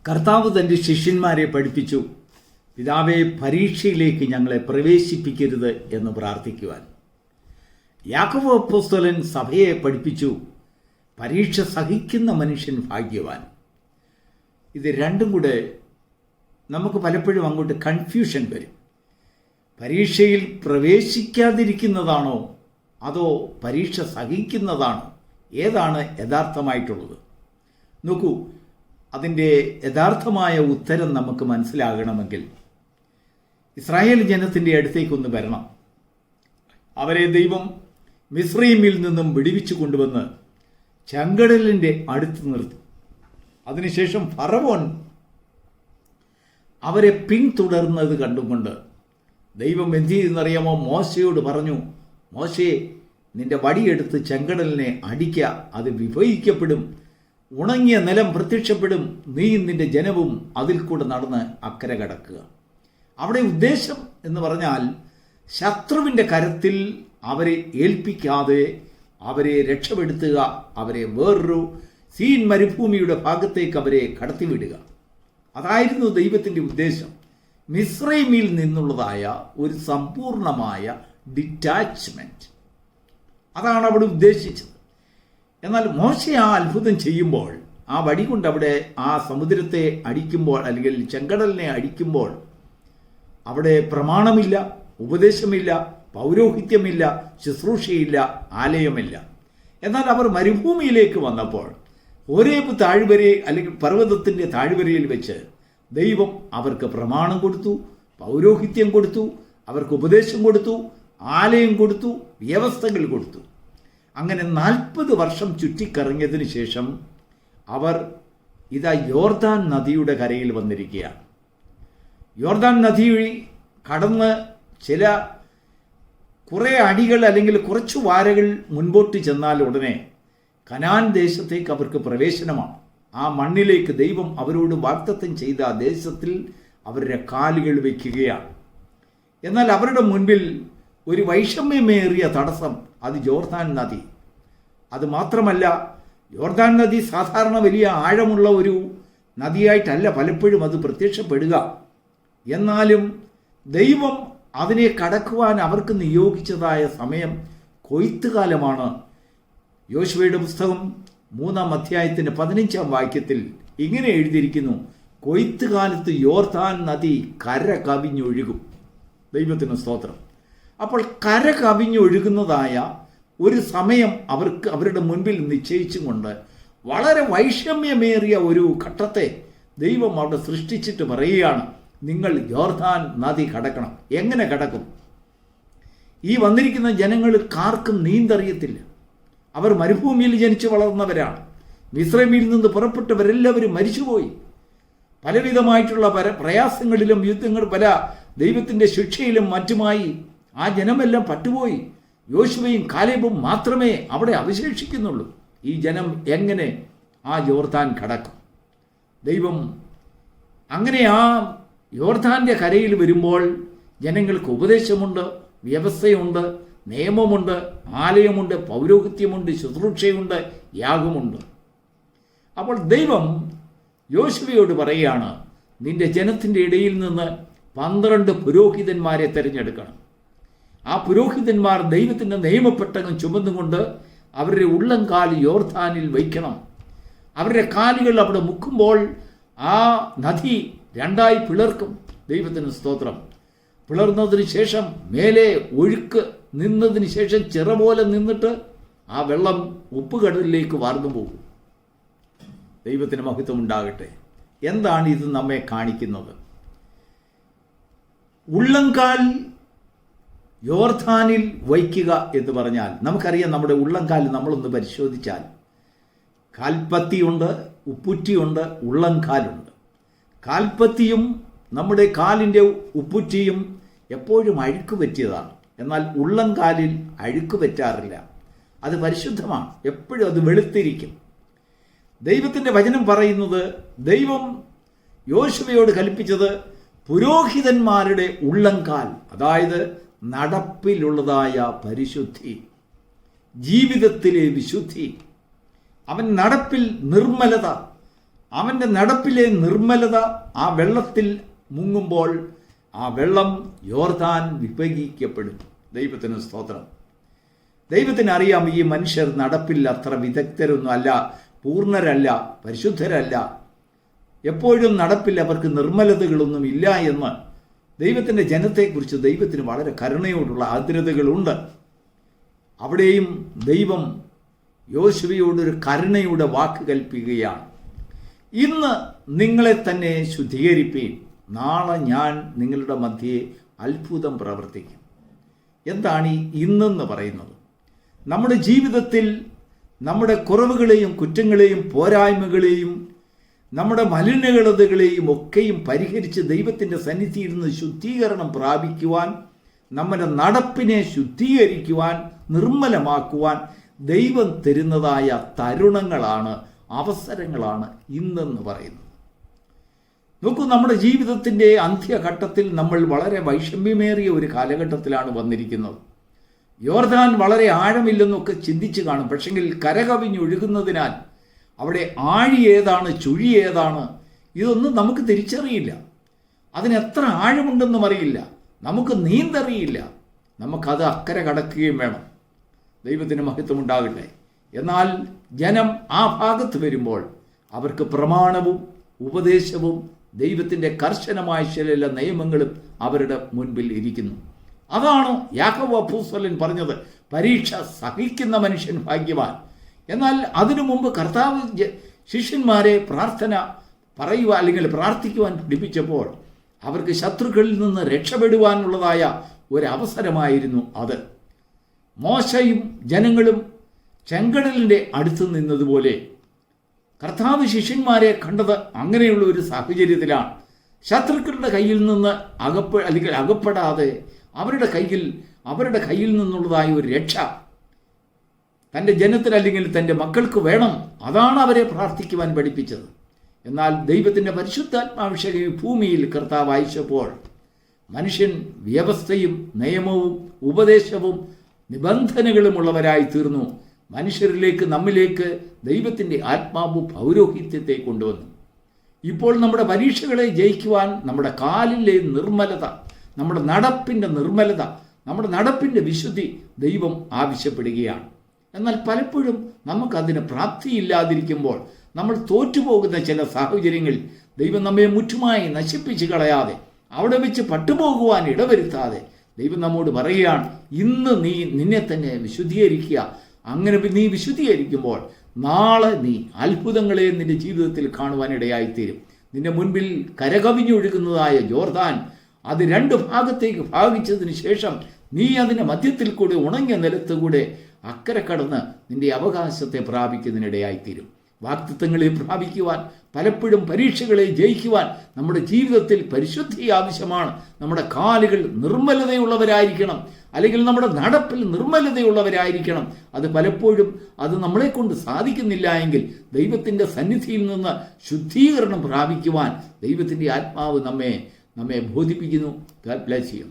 കർത്താവ് തൻ്റെ ശിഷ്യന്മാരെ പഠിപ്പിച്ചു, പിതാവേ, പരീക്ഷയിലേക്ക് ഞങ്ങളെ പ്രവേശിപ്പിക്കരുത് എന്ന് പ്രാർത്ഥിക്കുവാൻ. യാക്കോബ് അപ്പോസ്തലൻ സഭയെ പഠിപ്പിച്ചു, പരീക്ഷ സഹിക്കുന്ന മനുഷ്യൻ ഭാഗ്യവാൻ. ഇത് രണ്ടും കൂടെ നമുക്ക് പലപ്പോഴും അങ്ങോട്ട് കൺഫ്യൂഷൻ വരും. പരീക്ഷയിൽ പ്രവേശിക്കാതിരിക്കുന്നതാണോ അതോ പരീക്ഷ സഹിക്കുന്നതാണോ? ഏതാണ് യഥാർത്ഥമായിട്ടുള്ളത്? നോക്കൂ, അതിൻ്റെ യഥാർത്ഥമായ ഉത്തരം നമുക്ക് മനസ്സിലാകണമെങ്കിൽ ഇസ്രായേൽ ജനത്തിൻ്റെ അടുത്തേക്കൊന്ന് വരണം. അവരെ ദൈവം മിസ്രയീമിൽ നിന്നും വിടുവിച്ചു കൊണ്ടുവന്ന് ചെങ്കടലിൻ്റെ അടുത്ത് നിർത്തി. അതിനുശേഷം ഫറവോൻ അവരെ പിന്തുടർന്നത് കണ്ടുകൊണ്ട് ദൈവം എന്ത് ചെയ്തെന്നറിയാമോ? മോശയോട് പറഞ്ഞു, മോശേ, നിന്റെ വടിയെടുത്ത് ചെങ്കടലിനെ അടിക്കുക, അത് വിഭജിക്കപ്പെടും, ഉണങ്ങിയ നിലം പ്രത്യക്ഷപ്പെടും, നീയും നിന്റെ ജനവും അതിൽ കൂടെ നടന്ന് അക്കരെ കടക്കുക. അവിടെ ഉദ്ദേശം എന്ന് പറഞ്ഞാൽ ശത്രുവിൻ്റെ കരത്തിൽ അവരെ ഏൽപ്പിക്കാതെ അവരെ രക്ഷപ്പെടുത്തുക, അവരെ വേറൊരു സീൻ മരുഭൂമിയുടെ ഭാഗത്തേക്ക് അവരെ കടത്തിവിടുക. അതായിരുന്നു ദൈവത്തിൻ്റെ ഉദ്ദേശം. മിസ്രൈമിൽ നിന്നുള്ളതായ ഒരു സമ്പൂർണമായ ഡിറ്റാച്ച്മെൻറ്റ്, അതാണ് അവിടെ ഉദ്ദേശിച്ചത്. എന്നാൽ മോശ ആ അത്ഭുതം ചെയ്യുമ്പോൾ, ആ വടി കൊണ്ട് അവിടെ ആ സമുദ്രത്തെ അടിക്കുമ്പോൾ, അല്ലെങ്കിൽ ചെങ്കടലിനെ അടിക്കുമ്പോൾ, അവിടെ പ്രമാണമില്ല, ഉപദേശമില്ല, പൗരോഹിത്യമില്ല, ശുശ്രൂഷയില്ല, ആലയമില്ല. എന്നാൽ അവർ മരുഭൂമിയിലേക്ക് വന്നപ്പോൾ ഹോരേബ് താഴ്വര അല്ലെങ്കിൽ പർവ്വതത്തിൻ്റെ താഴ്വരയിൽ വെച്ച് ദൈവം അവർക്ക് പ്രമാണം കൊടുത്തു, പൗരോഹിത്യം കൊടുത്തു, അവർക്ക് ഉപദേശം കൊടുത്തു, ആലയം കൊടുത്തു, വ്യവസ്ഥകൾ കൊടുത്തു. അങ്ങനെ 40 വർഷം ചുറ്റിക്കറങ്ങിയതിന് ശേഷം അവർ ഇതാ യോർദാൻ നദിയുടെ കരയിൽ വന്നിരിക്കുകയാണ്. യോർദാൻ നദി കടന്ന് കുറേ അടികൾ അല്ലെങ്കിൽ കുറച്ച് വാരകൾ മുൻപോട്ട് ചെന്നാൽ ഉടനെ കനാൻ ദേശത്തേക്ക് അവർക്ക് പ്രവേശനമാണ്. ആ മണ്ണിലേക്ക് ദൈവം അവരോട് വാഗ്ദത്തം ചെയ്ത ആ ദേശത്തിൽ അവരുടെ കാലുകൾ വയ്ക്കുകയാണ്. എന്നാൽ അവരുടെ മുൻപിൽ ഒരു വൈഷമ്യമേറിയ തടസ്സം, അത് യോർദാൻ നദി. അത് മാത്രമല്ല, യോർദാൻ നദി സാധാരണ വലിയ ആഴമുള്ള ഒരു നദിയായിട്ടല്ല പലപ്പോഴും അത് പ്രത്യക്ഷപ്പെടുക. എന്നാലും ദൈവം അതിനെ കടക്കുവാൻ അവർക്ക് നിയോഗിച്ചതായ സമയം കൊയ്ത്തുകാലമാണ്. യോശുവയുടെ പുസ്തകം 3-ാം അധ്യായത്തിൻ്റെ 15-ാം വാക്യത്തിൽ ഇങ്ങനെ എഴുതിയിരിക്കുന്നു, കൊയ്ത്തുകാലത്ത് യോർദാൻ നദി കര കവിഞ്ഞൊഴുകും. ദൈവത്തിന് സ്തോത്രം. അപ്പോൾ കര കവിഞ്ഞൊഴുകുന്നതായ ഒരു സമയം അവരുടെ മുൻപിൽ നിശ്ചയിച്ചും കൊണ്ട് വളരെ വൈഷമ്യമേറിയ ഒരു ഘട്ടത്തെ ദൈവം അവിടെ സൃഷ്ടിച്ചിട്ട് പറയുകയാണ്, നിങ്ങൾ യോർദാൻ നദി കടക്കണം. എങ്ങനെ കടക്കും? ഈ വന്നിരിക്കുന്ന ജനങ്ങൾക്കാർക്കും നീന്തറിയത്തില്ല. അവർ മരുഭൂമിയിൽ ജനിച്ചു വളർന്നവരാണ്. മിസ്രൈമിൽ നിന്ന് പുറപ്പെട്ടവരെല്ലാവരും മരിച്ചുപോയി. പലവിധമായിട്ടുള്ള പ്രയാസങ്ങളിലും യുദ്ധങ്ങൾ, പല ദൈവത്തിൻ്റെ ശിക്ഷയിലും മറ്റുമായി ആ ജനമെല്ലാം പട്ടുപോയി. യോശുവയും കാലേബും മാത്രമേ അവിടെ അവശേഷിക്കുന്നുള്ളൂ. ഈ ജനം എങ്ങനെ ആ യോർദാൻ കടക്കും? ദൈവം അങ്ങനെ ആ യോർദാൻ്റെ കരയിൽ വരുമ്പോൾ ജനങ്ങൾക്ക് ഉപദേശമുണ്ട്, വ്യവസ്ഥയുണ്ട്, നിയമമുണ്ട്, ആലയമുണ്ട്, പൗരോഹിത്യമുണ്ട്, ശുശ്രൂഷയുണ്ട്, യാഗമുണ്ട്. അപ്പോൾ ദൈവം യോശുവയോട് പറയുകയാണ്, നിന്റെ ജനത്തിൻ്റെ ഇടയിൽ നിന്ന് 12 പുരോഹിതന്മാരെ തിരഞ്ഞെടുക്കണം. ആ പുരോഹിതന്മാർ ദൈവത്തിൻ്റെ നിയമപ്പെട്ടകം ചുമന്നുകൊണ്ട് അവരുടെ ഉള്ളംകാൽ യോർദാനിൽ വയ്ക്കണം. അവരുടെ കാലുകൾ അവിടെ മുക്കുമ്പോൾ ആ നദി 2ആയി പിളർക്കും. ദൈവത്തിന് സ്തോത്രം. പിളർന്നതിന് ശേഷം മേലെ ഒഴുക്ക് നിന്നതിന് ശേഷം ചിറ പോലെ നിന്നിട്ട് ആ വെള്ളം ഉപ്പുകടലിലേക്ക് വാർന്നു പോകും. ദൈവത്തിന് മഹത്വം ഉണ്ടാകട്ടെ. എന്താണ് ഇത് നമ്മെ കാണിക്കുന്നത്? ഉള്ളംകാൽ യോർദാനിൽ വയ്ക്കുക എന്ന് പറഞ്ഞാൽ നമുക്കറിയാം, നമ്മുടെ ഉള്ളംകാൽ നമ്മളൊന്ന് പരിശോധിച്ചാൽ കാൽപ്പത്തിയുണ്ട്, ഉപ്പുറ്റിയുണ്ട്, ഉള്ളംകാലുണ്ട്. കാൽപ്പത്തിയും നമ്മുടെ കാലിൻ്റെ ഉപ്പുറ്റിയും എപ്പോഴും അഴുക്ക് പറ്റിയതാണ്. എന്നാൽ ഉള്ളംകാലിൽ അഴുക്ക് പറ്റാറില്ല. അത് പരിശുദ്ധമാണ്, എപ്പോഴും അത് വെളുത്തിരിക്കും. ദൈവത്തിൻ്റെ വചനം പറയുന്നത്, ദൈവം യോശുവയോട് കൽപ്പിച്ചത് പുരോഹിതന്മാരുടെ ഉള്ളംകാൽ, അതായത് നടപ്പിലുള്ളതായ പരിശുദ്ധി, ജീവിതത്തിലെ വിശുദ്ധി, അവൻ നടപ്പിൽ നിർമ്മലത, അവൻ്റെ നടപ്പിലെ നിർമ്മലത ആ വെള്ളത്തിൽ മുങ്ങുമ്പോൾ ആ വെള്ളം യോർദാൻ വിഭജിക്കപ്പെടും. ദൈവത്തിന് സ്തോത്രം. ദൈവത്തിന് അറിയാം ഈ മനുഷ്യർ നടപ്പിൽ അത്ര വിദഗ്ധരൊന്നും അല്ല, പൂർണ്ണരല്ല, പരിശുദ്ധരല്ല, എപ്പോഴും നടപ്പിൽ അവർക്ക് നിർമ്മലതകളൊന്നും ഇല്ല എന്ന്. ദൈവത്തിൻ്റെ ജനത്തെക്കുറിച്ച് ദൈവത്തിന് വളരെ കരുണയോടുള്ള ആർദ്രതകളുണ്ട്. അവിടെയും ദൈവം യോശുവയോടൊരു കരുണയുടെ വാക്ക് കൽപ്പിക്കുകയാണ്. ഇന്ന് നിങ്ങളെ തന്നെ ശുദ്ധീകരിപ്പീൻ, നാളെ ഞാൻ നിങ്ങളുടെ മധ്യേ അത്ഭുതം പ്രവർത്തിക്കും. എന്താണ് ഈ ഇന്നെന്ന് പറയുന്നത്? നമ്മുടെ ജീവിതത്തിൽ നമ്മുടെ കുറവുകളെയും കുറ്റങ്ങളെയും പോരായ്മകളെയും നമ്മുടെ മലിനകളതകളെയും ഒക്കെയും പരിഹരിച്ച് ദൈവത്തിൻ്റെ സന്നിധിയിൽ നിന്ന് ശുദ്ധീകരണം പ്രാപിക്കുവാൻ, നമ്മുടെ നടപ്പിനെ ശുദ്ധീകരിക്കുവാൻ, നിർമ്മലമാക്കുവാൻ ദൈവം തരുന്നതായ തരുണങ്ങളാണ്, അവസരങ്ങളാണ് ഇന്നെന്ന് പറയുന്നത്. നോക്കൂ, നമ്മുടെ ജീവിതത്തിൻ്റെ അന്ത്യഘട്ടത്തിൽ നമ്മൾ വളരെ വൈഷമ്യമേറിയ ഒരു കാലഘട്ടത്തിലാണ് വന്നിരിക്കുന്നത്. യോർദാൻ വളരെ ആഴമില്ലെന്നൊക്കെ ചിന്തിച്ച് കാണും. പക്ഷെങ്കിൽ കരകവിഞ്ഞൊഴുകുന്നതിനാൽ അവിടെ ആഴി ഏതാണ്, ചുഴി ഏതാണ്, ഇതൊന്നും നമുക്ക് തിരിച്ചറിയില്ല. അതിനെത്ര ആഴമുണ്ടെന്നും അറിയില്ല, നമുക്ക് നീന്തറിയില്ല. നമുക്കത് അക്കരെ കടക്കുകയും വേണം. ദൈവത്തിന് മഹത്വമുണ്ടാകട്ടെ. എന്നാൽ ജനം ആ ഭാഗത്ത് വരുമ്പോൾ അവർക്ക് പ്രമാണവും ഉപദേശവും ദൈവത്തിൻ്റെ കർശനമായ ചില നിയമങ്ങളും അവരുടെ മുൻപിൽ ഇരിക്കുന്നു. അതാണ് യാക്കോബ് അപ്പോസ്തലൻ പറഞ്ഞത്, പരീക്ഷ സഹിക്കുന്ന മനുഷ്യൻ ഭാഗ്യവാൻ. എന്നാൽ അതിനു മുമ്പ് കർത്താവ് ശിഷ്യന്മാരെ പ്രാർത്ഥന പറയുക അല്ലെങ്കിൽ പ്രാർത്ഥിക്കുവാൻ പഠിപ്പിച്ചപ്പോൾ അവർക്ക് ശത്രുക്കളിൽ നിന്ന് രക്ഷപ്പെടുവാനുള്ളതായ ഒരവസരമായിരുന്നു അത്. മോശയും ജനങ്ങളും ചെങ്കടലിൻ്റെ അടുത്ത് നിന്നതുപോലെ കർത്താവ് ശിഷ്യന്മാരെ കണ്ടത് അങ്ങനെയുള്ള ഒരു സാഹചര്യത്തിലാണ്. ശത്രുക്കളുടെ കയ്യിൽ നിന്ന് അല്ലെങ്കിൽ അകപ്പെടാതെ അവരുടെ കയ്യിൽ നിന്നുള്ളതായ ഒരു രക്ഷ തൻ്റെ ജനത്തിന് അല്ലെങ്കിൽ തൻ്റെ മക്കൾക്ക് വേണം. അതാണ് അവരെ പ്രാർത്ഥിക്കുവാൻ പഠിപ്പിച്ചത്. എന്നാൽ ദൈവത്തിൻ്റെ പരിശുദ്ധാത്മാഭിഷേകം ഭൂമിയിൽ കർത്താവ് അയച്ചപ്പോൾ മനുഷ്യൻ വ്യവസ്ഥയും നിയമവും ഉപദേശവും നിബന്ധനകളുമുള്ളവരായി തീർന്നു. മനുഷ്യരിലേക്ക്, നമ്മിലേക്ക് ദൈവത്തിൻ്റെ ആത്മാവ് പൗരോഹിത്യത്തെ കൊണ്ടുവന്നു. ഇപ്പോൾ നമ്മുടെ പരീക്ഷകളെ ജയിക്കുവാൻ നമ്മുടെ കാലിലെ നിർമ്മലത, നമ്മുടെ നടപ്പിൻ്റെ നിർമ്മലത, നമ്മുടെ നടപ്പിൻ്റെ വിശുദ്ധി ദൈവം ആവശ്യപ്പെടുകയാണ്. എന്നാൽ പലപ്പോഴും നമുക്കതിന് പ്രാപ്തിയില്ലാതിരിക്കുമ്പോൾ നമ്മൾ തോറ്റുപോകുന്ന ചില സാഹചര്യങ്ങൾ ദൈവം നമ്മെ മുറ്റുമായി നശിപ്പിച്ച് കളയാതെ, അവിടെ വെച്ച് പട്ടുപോകുവാൻ ഇടവരുത്താതെ ദൈവം നമ്മോട് പറയുകയാണ്, ഇന്ന് നീ നിന്നെ തന്നെ വിശുദ്ധീകരിക്കുക. അങ്ങനെ നീ വിശുദ്ധീകരിക്കുമ്പോൾ നാളെ നീ അത്ഭുതങ്ങളെ നിന്റെ ജീവിതത്തിൽ കാണുവാനിടയായിത്തീരും. നിന്റെ മുൻപിൽ കരകവിഞ്ഞൊഴുകുന്നതായ യോർദാൻ അത് രണ്ട് ഭാഗത്തേക്ക് ഭാഗിച്ചതിന് ശേഷം നീ അതിൻ്റെ മധ്യത്തിൽ കൂടെ ഉണങ്ങിയ നിലത്തുകൂടെ അക്കരെ കടന്ന് നിന്റെ അവകാശത്തെ പ്രാപിക്കുന്നതിനിടയായിത്തീരും. വാഗ്ദത്തങ്ങളെ പ്രാപിക്കുവാൻ, പലപ്പോഴും പരീക്ഷകളെ ജയിക്കുവാൻ നമ്മുടെ ജീവിതത്തിൽ പരിശുദ്ധി ആവശ്യമാണ്. നമ്മുടെ കാലുകൾ നിർമ്മലതയുള്ളവരായിരിക്കണം, അല്ലെങ്കിൽ നമ്മുടെ നടപ്പിൽ നിർമ്മലതയുള്ളവരായിരിക്കണം. അത് പലപ്പോഴും നമ്മളെ കൊണ്ട് സാധിക്കുന്നില്ല എങ്കിൽ ദൈവത്തിൻ്റെ സന്നിധിയിൽ നിന്ന് ശുദ്ധീകരണം പ്രാപിക്കുവാൻ ദൈവത്തിൻ്റെ ആത്മാവ് നമ്മെ ബോധിപ്പിക്കുന്നു. God bless you.